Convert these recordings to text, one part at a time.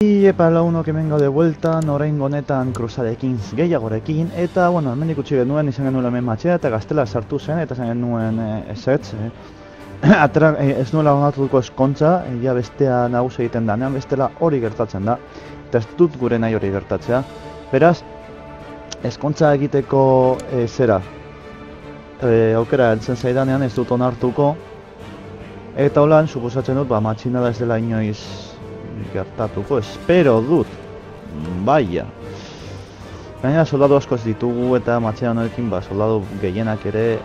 Epa launok hemen gaude bueltan, oraingo honetan kruzarekin gehiagorekin, eta, bueno, hemen ikutsi genuen, izan genuen hemen matxea, eta gaztela sartu zen, eta izan genuen ezetz. Ez nuela onartuko eskontza, ja bestea nagusi egiten danean, bestela hori gertatzen da, eta ez dut gure nahi hori gertatzea. Beraz, eskontza egiteko zera, aukera heltzen zaidanean ez dut onartuko, eta holan, suposatzen dut, matxinada ez dela inoiz gertatuko, espero dut, baia. Gainera soldadu asko ez ditugu eta matxea honekin soldadu gehienak ere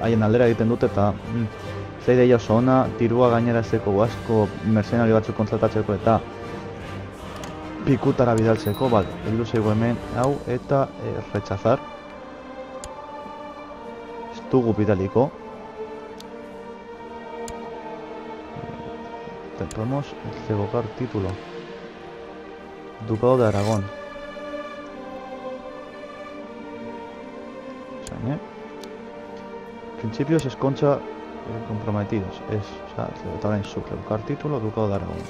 haien aldera egiten dut eta ez ideia oso ona, tirua gainera ezeko asko mercenari batzuk kontratatzeko eta pikutara bidaltzeko, bale, heldu zaigu hemen hau eta rechazar. Ez dugu bidaliko. Podemos revocar título. Ducado de Aragón. Principios esconcha comprometidos. O sea, también revocar título, Ducado de Aragón.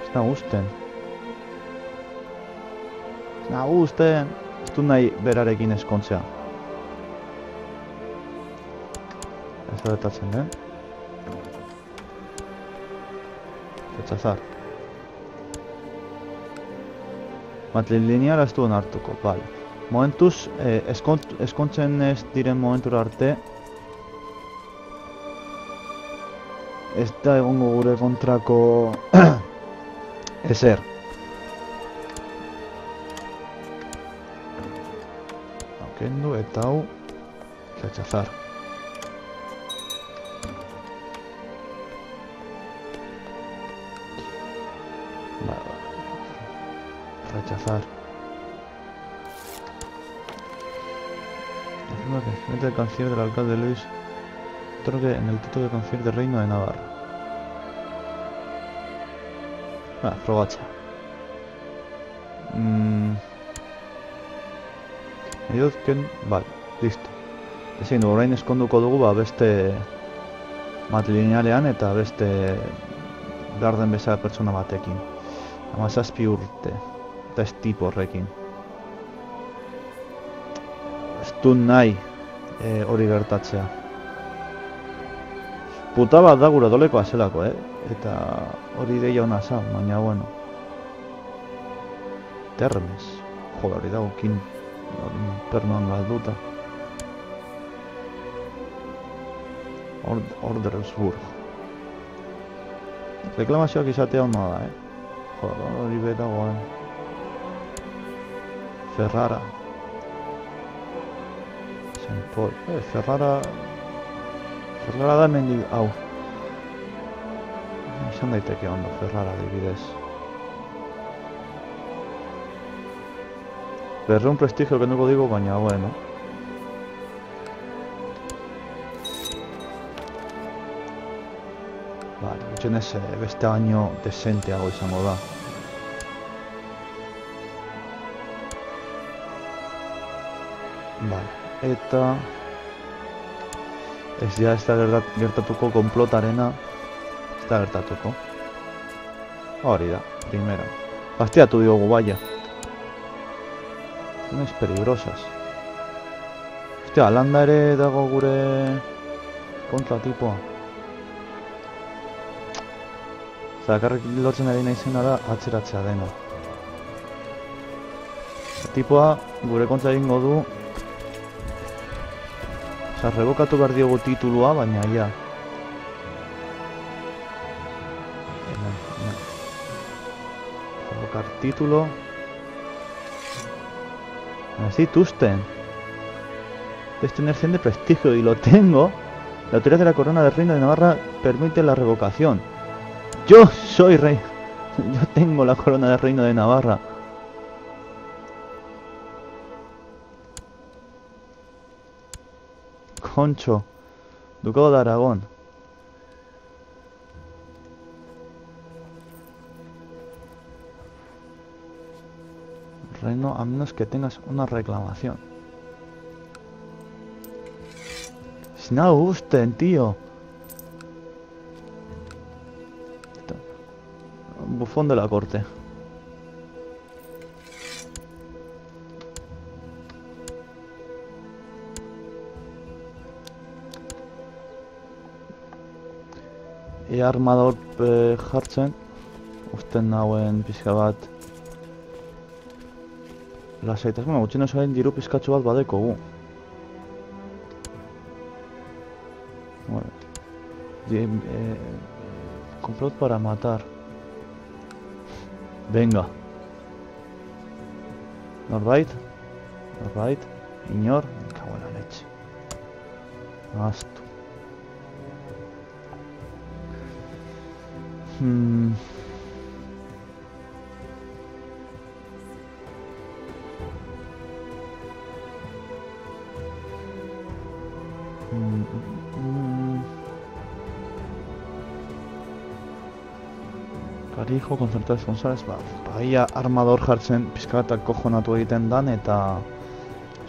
Ez nagusten. Ez nagusten. Ez du nahi berarekin eskontzea. Ez adetatzen den. Rechazar. Matrilineala ez du onartuko, bale. Momentuz, eskontzen ez diren momentura arte ez da egongo gure kontrako ezer. Kendu eta hau rechazar. Rechazar. Afirma que el frente de canciller del alcalde Luis otorgue en el título de canciller del Reino de Navarra. Frogatza. Edozken, vale, listo. Ezin du, orain eskonduko dugu beste matrilinealean eta beste garden bezala pertsona batekin. 17 urte. Eta ez tipo horrekin. Ez du nahi hori gertatzea. Puta bat da gura dolekoa zelako, eta hori ideia hona za, baina bueno. Termes. Joder, hori dagokin pernoan galduta. Ordersburg. Reklamazioak izatea hona da, Joder, hori beragoan. Ferrara. Saint Paul. Ferrara da hemen hau. Izan daiteke ondo, Ferrara dibidez. Berreun prestigio kenduko digo, baina bueno. Vale, gutxenez beste baino desenteago izango da. Vale, eta ez da gertatuko konplotarena, ez da gertatuko. Hori da, primera. Bastiatu diogu, baia. Zones peligrosas. Hostia, Alanda ere dago gure kontra tipoa. Zakarrik lotzen ari naizena da atzeratzea dena. Tipoa gure kontra egingo du. Rebokatu behar diogu titulua, baina ja. Rebocar título. Necesitusten. Debes tener 100 de prestigio y lo tengo. La autoridad de la corona del Reino de Navarra permite la revocación. Yo soy rey. Yo tengo la corona del Reino de Navarra. Concho, Ducado de Aragón. Reino a menos que tengas una reclamación. Si no gusten, tío. bufón de la corte. Ea armador jartzen, usten nauen pixka bat lasaitas, bueno, gutxien osoen diru pizkatxo bat badekogu. Complot para matar. Venga. Norbait? Norbait? Inor? Me cago en la leche. Astu. Karijo, konzertar esponsales, baia armador jartzen pizkatak kojonatu egiten dan eta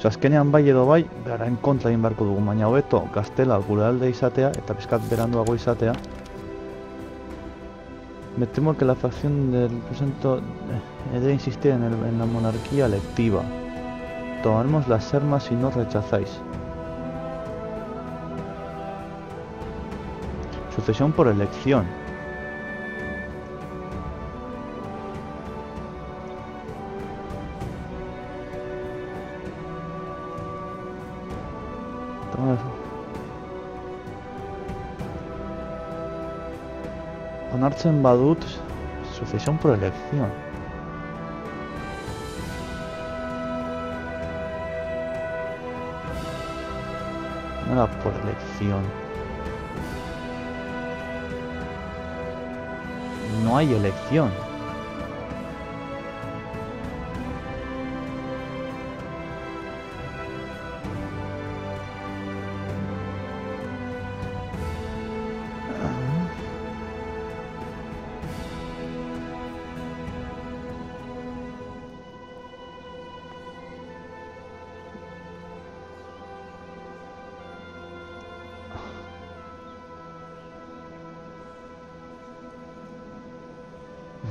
azkenean bai edo bai, beharen kontra egin beharko dugu, baina hobeto gaztela gure alde izatea eta pizkat beranduago izatea. Me temo que la facción del presento debe insistir en la monarquía electiva. Tomaremos las armas si no rechazáis. Sucesión por elección. Onartzen badut, sucesión por elección. No era por elección. No hay elección.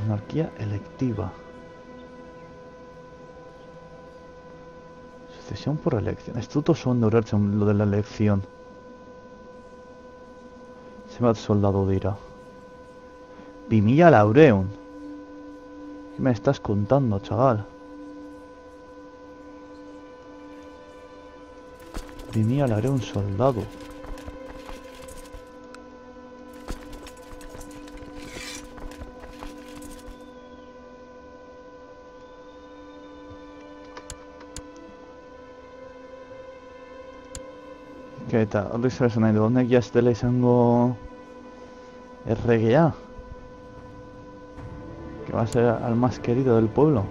Monarquía electiva. Sucesión por elección. Estutos son de ulertzen lo de la elección. Zenbat soldado dira. 2000 laureun. ¿Qué me estás contando, chaval? 2000 laureun soldado. Eta hori zer esan nahi du, honek ja ez dela izango erregea, que va a ser al más querido del pueblo.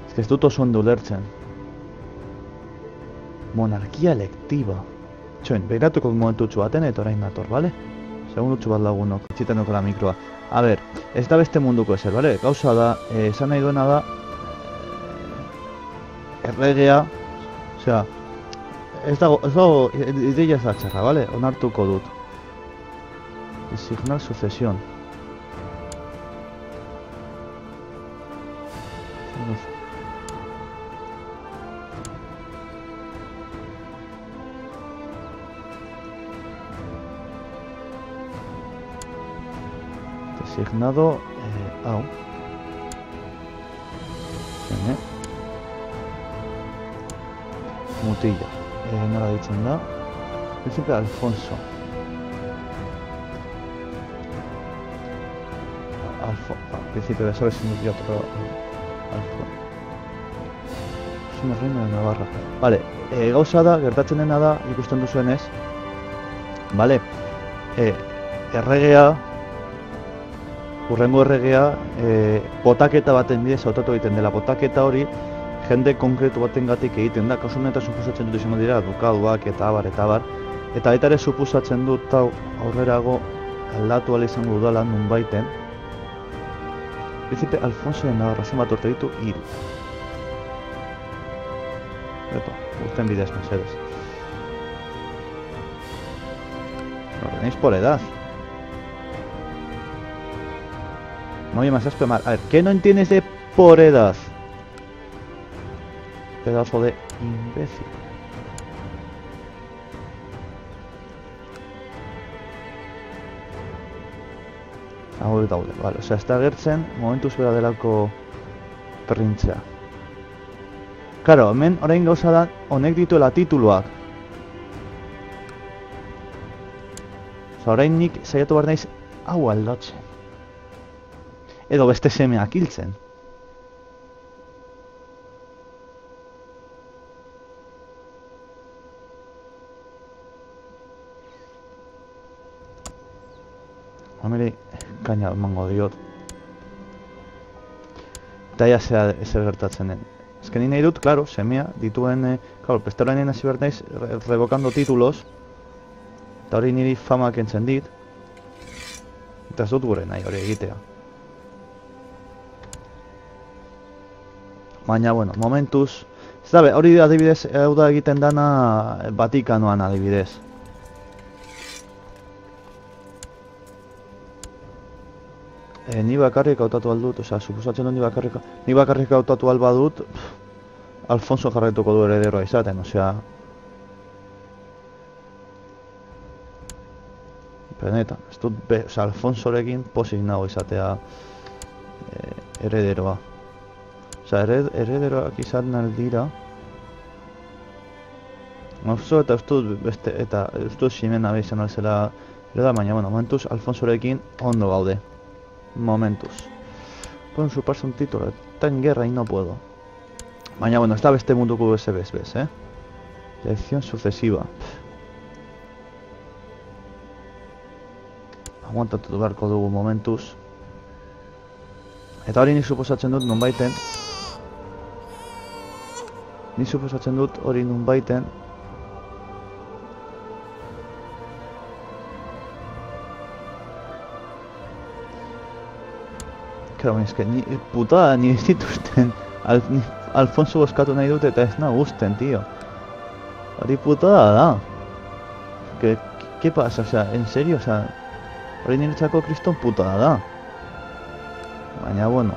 Es que ez dut oso ondo ulertzen. Monarquía electiva. Txoin, behiratuko momentutxu baten eta orain nator, bale? Segundutxu bat lagunok, itxitenoko la mikroa. A ber, ez da beste munduko ezer, bale? Gauza da, esan nahi duena da, erregea, osea, ez dago ideia zatxarra, bale? Onartuko dut. Designar sucesión. Designado, hau. Mutilla, nola ditzen da, Príncipe Alfonso. Príncipe de Soles y otro Alfonso. Es una reina de Navarra. Vale, gauza da, gertatzen dena da, ikusten duzuenez. Vale, erregea, hurrengo erregea, botaketa baten bidez hautatu egiten dela. Botaketa hori, jende konkretu batengatik egiten da, kasu honetan suposatzen dut izango dira dukaduak eta abar. Eta baita ere suposatzen dut hau aurrerago aldatu ala izango dudala nunbaiten. Príncipe Alfonso de Navarra, zenbat urte ditu? 3. Eto, urten bidez, mesedez. Ordenéis por edad. No oye más asco mal. A ver, ¿qué no entiendes de por edad? Pedazo de imbécil. Hau daude, vale, osea, ez da agertzen momentuz bera delako printzea. Karo, hemen orain gauza da honek dituela tituluak. Osa, orain nik saiatu behar naiz hau aldatzen. Edo beste semeak hiltzen. Homeri, kaina emango diot. Eta ja zer gertatzen den. Ezken nahi dut, klaro, semea dituen... Klaro, pesteroainen hasi behar naiz revokando titulos. Eta hori niri fama kentzen dit. Eta ez dut gure nahi hori egitea. Baina, bueno, momentuz... Ez da, hori adibidez, hau da egiten dana Vatikanoan adibidez. Ni bakarrik hautatu aldut, osea, suposatzen dut ni bakarrik hautatu albadut, Alfonso jarraituko du herederoa izaten, osea... Benetan, ez dut, osea, Alfonsorekin posik nago izatea herederoa. Osea, herederoak izan aldira... Oso eta ez dut Ximena izan alzela da, baina, bueno, momentuz Alfonsorekin ondo gaude. Momentuz. Pueden suparse un título, está en guerra y no puedo. Baina, bueno, ez da beste munduko bez, Elección sucesiva. Aguantatu beharko dugu momentuz. Eta hori nik suposatzen dut nonbaiten. Nik suposatzen dut hori nonbaiten. Claro, es que putada ni dituzten Alfonso boskatu nahi dut eta ez nahi gusten, tío. Hori putada da. ¿Qué pasa? O sea, en serio, o sea, hori niretzako kriston putada da. Baina, bueno.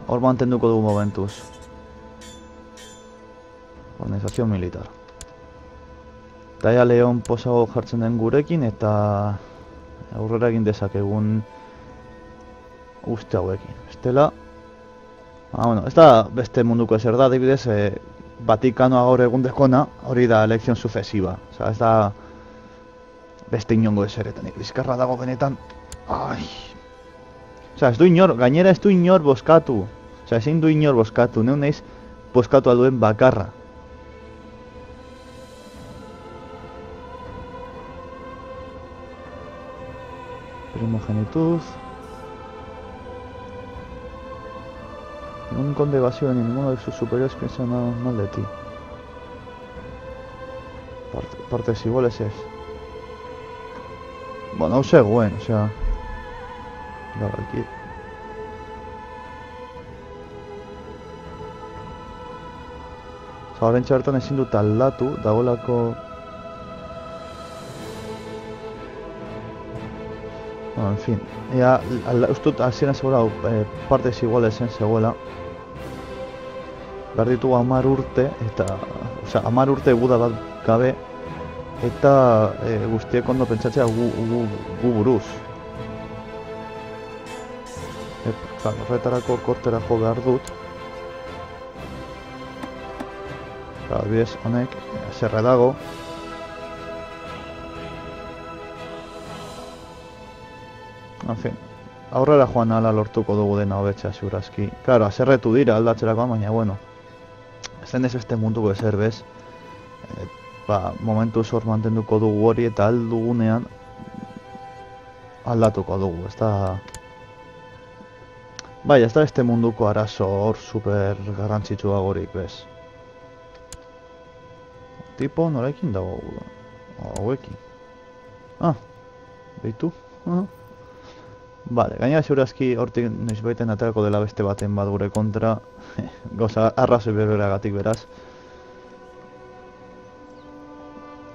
Hor mantenduko dugu momentuz. Organización militar. Eta ja Leon posago jartzen den gurekin eta aurrera egin dezakegun uste hauekin. Bestela... bueno, ez da beste munduko ezer da, adibidez, Vatikanoa gaur egun dekona, hori da elección sucesiva. Osa, ez da beste inongo ezeretan, bizkarra dago benetan. Ai... Osa, ez du inor, gainera ez du inor boskatu. Osa, ezin du inor boskatu, neun naiz boskatu alduen bakarra. Primogenitud... Ningún conde evasivo ni ninguno de sus superiores piensa mal de ti. Partes iguales es. Bueno, hau zegoen, osea... Claro, aquí... Osa, horrentxe bertan ezin dut aldatu, dagoelako... Bueno, en fin, ya ustut hasieran zegoela partes iguales zegoela. Behar ditugu 10 urte, eta... Osea, 10 urte guda bat gabe, eta guztiek ondo pentsatzea gu buruz. Horretarako kortera jo behar dut. Adibidez, honek, zerre dago. En fin, aurrera joan ala lortuko dugu dena hobetxea ziurazki. Claro, azerretu dira aldatzerakoan, baina bueno. Ez den ez beste munduko ezer bez. Momentu hor mantenduko dugu hori eta aldugunean aldatuko dugu, ez da... Bai, ez da beste munduko arazo hor super garrantzitsua gorik bez. Tipo, norekin dago hauekin. Beitu? Vale, gainera segurazki hortik noizbaiten aterako dela beste baten bat gure kontra. Gauza arrazoi berberagatik beraz.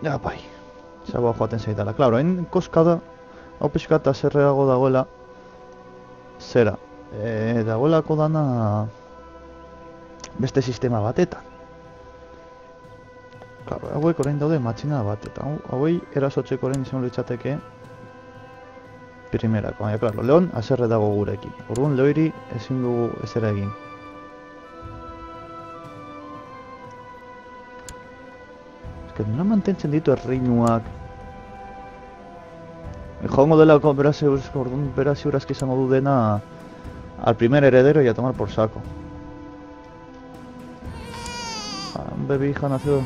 Ja, bai. Zagoa joaten zaitala. Claro, hain koska da, hau pixka eta zerreago dagoela, zera, dagoelako dana beste sistema batetan. Claro, hauek orain daude matxina bat, eta hauei erasotzeko orain izan litzateke primerako, baina, claro, Leon haserre dago gurekin. Orduan, Leoiri ezin dugu ezera egin. Nola mantentzen ditu erreinuak. Joango delako beraz ziurazki izango du dena al primer heredero y a tomar por saco. Un bebé hija nació.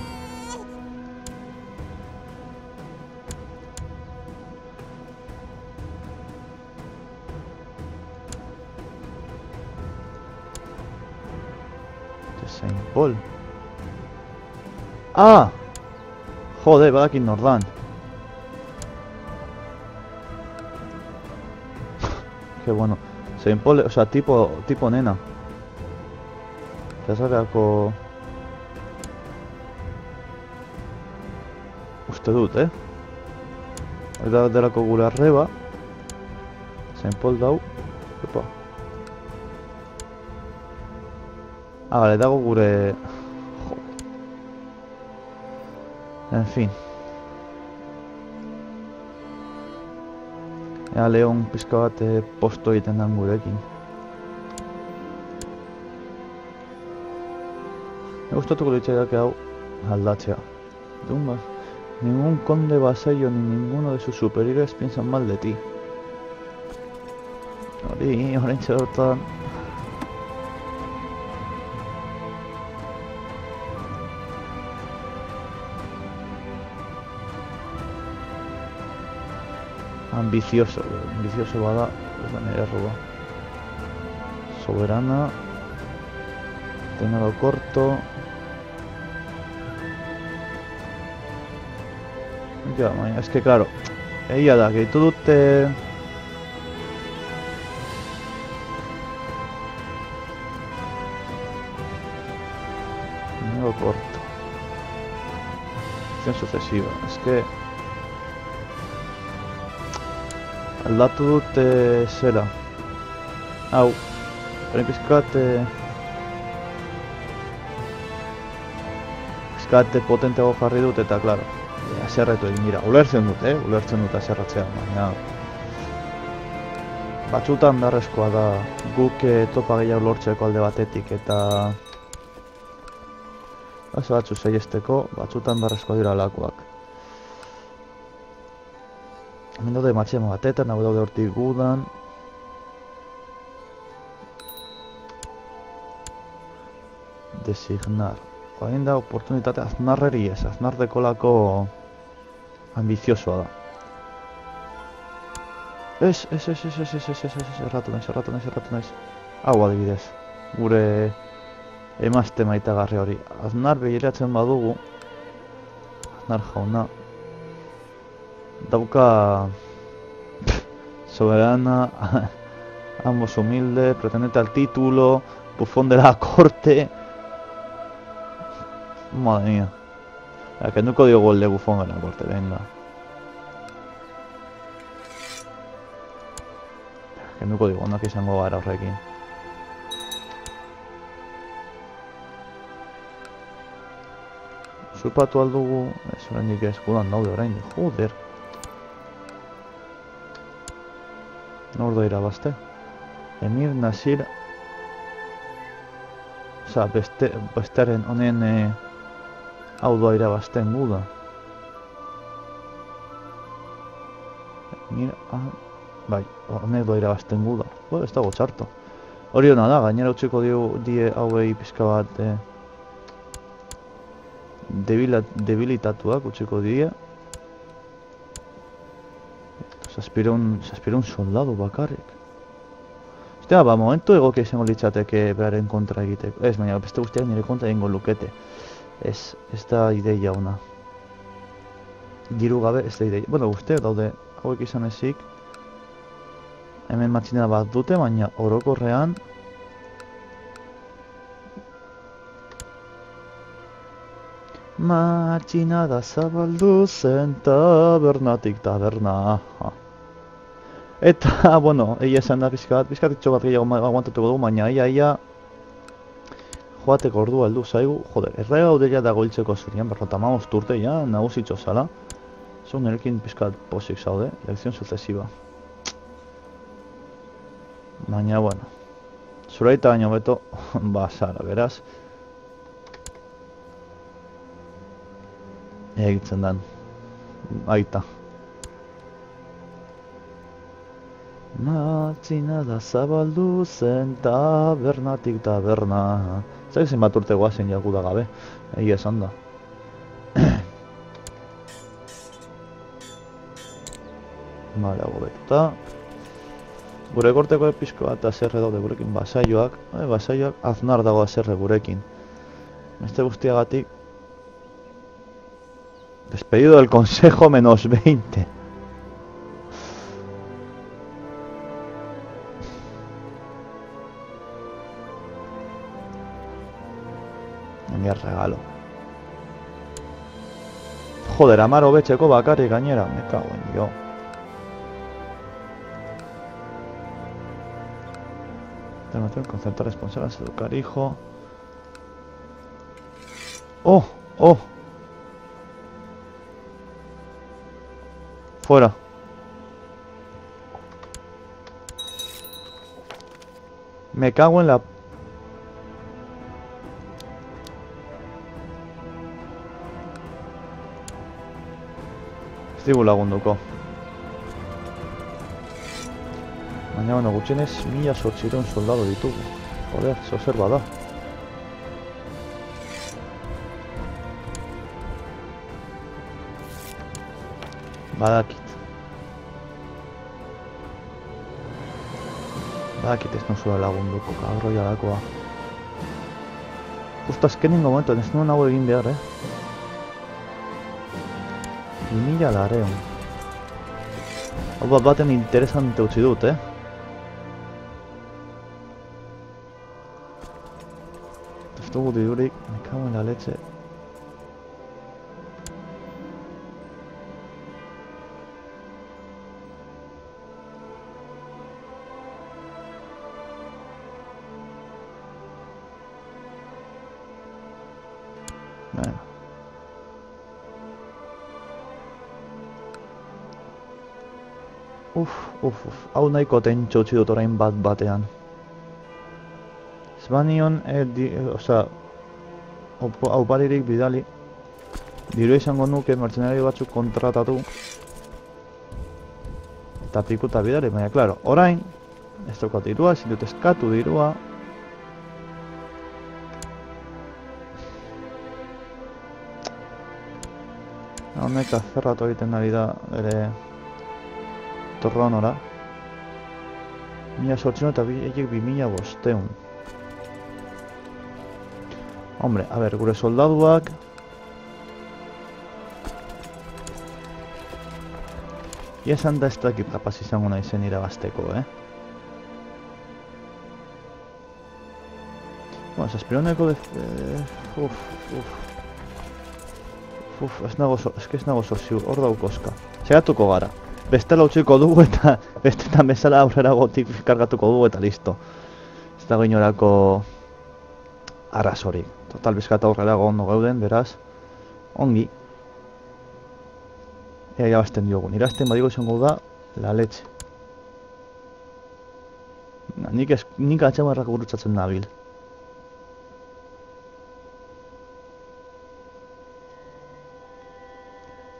Saint Paul. ¡Ah! Joder, badakin nordan. Qué bueno. Saint Paul, o sea, tipo nena. Jasarako... Uste dut, Hori da delako gure arreba. Saint Paul dau. Epa. Ah, vale, dago gure... Joder. En fin. Ea Leon pizka bat posto egiten dan gurekin. Gustatuko litzaidake hau aldatzea. Dumbas. Ningún conde vasallo ni ninguno de sus superiores piensan mal de ti. Hori, oraintxe hortan. Ambicioso bada, ez da nire erroba. Soberana. Tenado corto. Ja, baina, es que, claro, egia da, gehitu dute... Tenado corto. Acción sucesiva, es que... Aldatu dute zera. Hau, orain pizkat potenteago jarri dut eta, klaro, aserretu egin dira. Ulertzen dut aserratzea, baina batzutan beharrezkoa da guk topa gehiago lortzeko alde batetik eta batzu saihesteko, batzutan beharrezkoa dira alakoak. Hemen daude matxema batetan, hau daude hortik gudan. Designar. Hain da oportunitate aznarreri ez, aznar dekolako ambiziosoa da. Ez, erratu naiz. Hau adibidez, gure emazte maitagarri hori. Aznar begiratzen badugu, aznar jauna, dauka soberana, ambos humilde, pretendente al título, bufón de la corte. Madre mía. Kenduko diogu el de bufón de la corte, venga. Kenduko digu, onak izango gara horrekin. Zupatu aldugu, ez oraindik ez gudan daude oraindik, joder. Nor da irabazte? Emir Nasir... Osa, bestearen honen hau doa irabazten gu da. Emir... Bai, honek doa irabazten gu da. Ez dago txarto. Hori hona da, gainera utziko die hauei pizka bat... debilitatuak utziko die. Se aspira un soldado bakarrik. Ostia, ba, momentu egokia izango litzateke beraren kontra egiteko. Ez, baina beste guztiak nire kontra egingo lukete. Ez da ideia ona. Diru gabe ez da ideia. Bueno, guztiak daude hauek izan ezik. Hemen matxinera bat dute, baina orokorrean... Matxinada zabaldu zen tabernatik taberna. Eta, bueno, egia esan da pizkatitxo bat gehiago aguantatuko dugu, baina ia joateko ordua heldu zaigu. Joder, erre gauderia dago hiltzeko zurian, 55 urte ja, nagusitxo zala. Zau nerekin pizkat posik zaude, lekzion sucesiba. Baina, bueno, zuraita baino beto, basara, beraz. Egitzen dan, aita. Matxinada zabaldu zen tabernatik taberna. Zer zen bat urte guazen jaku da gabe, egia esan da. Bale, hago betuta. Gure korteko epizko bat azerre daude gurekin basaioak. Basaioak aznar dago azerre gurekin. Beste guztiagatik. Despedido del consejo menos 20. Mi regalo. Joder, Amaro betxeko bakarrik gainera. Me cago en yo. Tengo que concentrar responsables, educar hijo. ¡Oh! ¡Oh! Fuera. Me cago en la... Estibu lagunduko. Baina, bueno, gutxienez 1800 soldado ditugu. Joder, zer bada. Badakit ez nuzula lagunduko, kabroi alakoa. Justo azkenengo momentuan ez nuen hau egin behar, 2000 lareon. Hau bat baten interesante utzi dut, Ez dugu dirurik, me cago en la leche. Bueno. Hau nahiko tentxo utzi dut orain batean. Zbanion, auparirik bidali. Diru izango nuke mertzenari batzuk kontratatu. Eta pikuta bidali, baina, klaro, orain, ez daukat dirua, ezin dut eskatu dirua. Honek azerratu egiten ari da, ere torronora. 1800 eta biek 2500. Hombre, a ver, gure soldaduak... Ia esan da ez dakit kapaz izango nahi zen irabazteko, Bueno, Saspioneko ez nago zorziur, hor daukozka. Segatuko gara. Bestela utziko dugu eta bestetan bezala aurrera gotik kargatuko dugu eta listo. Ez dago inorako arrazorik. Total, bizkata aurrera ondo gauden, beraz, ongi. Ea irabazten diogun. Irabazten badiko izango da, la leche. Nik atxamarrak gurutzatzen nabil.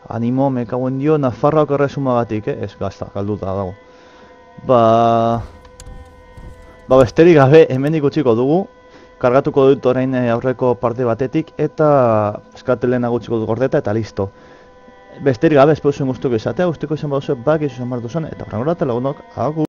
Animo, me cago en dio, Nafarroako erresumagatik, Ez gazta, galduta dago. Besterik gabe, hemendik utziko dugu. Kargatuko dut orain aurreko parte batetik, eta eskatelen agutziko dut gordeta, eta listo. Besterik gabe, espero zuen guztuko izatea, guztuko izan baduzu, bak izan bardu zen, eta horrengo eta lagunok, agur!